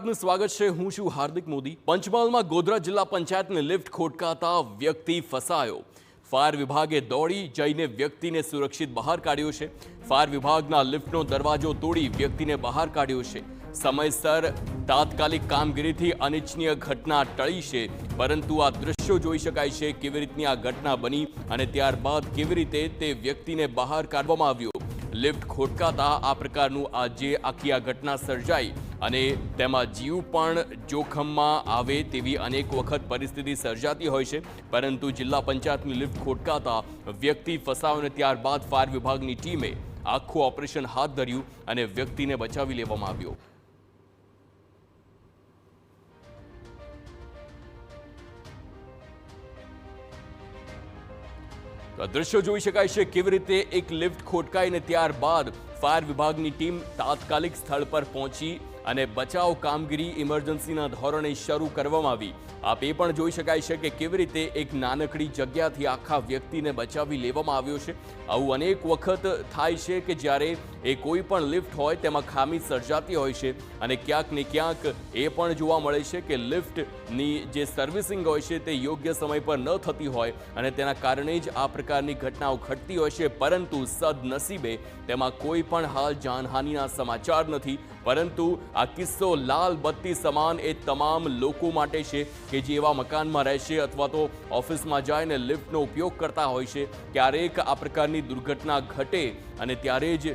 આપનું સ્વાગત છે। હું છું હાર્દિક મોદી। પંચમહાલમાં ગોધરા જિલ્લા પંચાયતની લિફ્ટ ખોટકાતા વ્યક્તિ ફસાયો। ફાયર વિભાગે દોડી જઈને વ્યક્તિને સુરક્ષિત બહાર કાઢ્યો છે। ફાયર વિભાગના લિફ્ટનો દરવાજો તોડી વ્યક્તિને બહાર કાઢ્યો છે। સમયસર તાત્કાલિક કામગીરીથી અનિચ્છનીય ઘટના ટળી છે, પરંતુ આ દ્રશ્યો જોઈ શકાય છે કેવી રીતની આ ઘટના બની અને ત્યારબાદ કેવી રીતે તે વ્યક્તિને બહાર કાઢવામાં આવ્યો। લિફ્ટ ખોટકાતા આ પ્રકારનું આજે આખી આ ઘટના સર્જાઈ અને તેમાં જીવ પણ જોખમમાં આવે તેવી અનેક વખત પરિસ્થિતિ સર્જાતી હોય છે, પરંતુ જિલ્લા પંચાયતની લિફ્ટ ખોટકાતા વ્યક્તિ ફસાયો અને ત્યારબાદ ફાયર વિભાગની ટીમે આખું ઓપરેશન હાથ ધર્યું અને વ્યક્તિને બચાવી લેવામાં આવ્યો। તો દ્રશ્યો જોઈ શકાય છે કેવી રીતે એક લિફ્ટ ખોટકાઈને ત્યારબાદ ફાયર વિભાગની ટીમ તાત્કાલિક સ્થળ પર પહોંચી અને બચાવ કામગીરી ઇમરજન્સીના ધોરણે શરૂ કરવામાં આવી। આપ એ પણ જોઈ શકાય છે કે કેવી રીતે એક નાનકડી જગ્યાથી આખા વ્યક્તિને બચાવી લેવામાં આવ્યો છે। આવું અનેક વખત થાય છે કે જ્યારે એ કોઈ પણ લિફ્ટ હોય તેમાં ખામી સર્જાતી હોય છે અને ક્યાંક ને ક્યાંક એ પણ જોવા મળે છે કે લિફ્ટની જે સર્વિસિંગ હોય છે તે યોગ્ય સમય પર ન થતી હોય અને તેના કારણે જ આ પ્રકારની ઘટનાઓ ઘટતી હોય છે, પરંતુ સદનસીબે તેમાં કોઈ પણ હાલ જાનહાનિના સમાચાર નથી। પરંતુ આ કિસ્સો લાલ બત્તી સમાન એ તમામ લોકો માટે છે કે જે એવા મકાનમાં રહેશે અથવા તો ઓફિસમાં જઈને લિફ્ટનો ઉપયોગ કરતા હોય છે। ક્યારેક આ પ્રકારની દુર્ઘટના ઘટે અને ત્યારે જ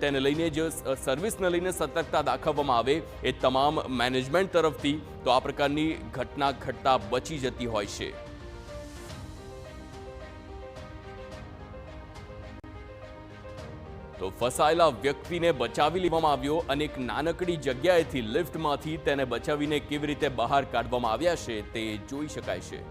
તેને લઈને જ સર્વિસને લઈને સતર્કતા દાખવવામાં આવે એ તમામ મેનેજમેન્ટ તરફથી, તો આ પ્રકારની ઘટના ઘટતા બચી જતી હોય છે। તો ફસાયેલા વ્યક્તિને બચાવી લેવામાં આવ્યો અને એક નાનકડી જગ્યાએથી લિફ્ટમાંથી તેને બચાવીને કેવી રીતે બહાર કાઢવામાં આવ્યા છે તે જોઈ શકાય છે।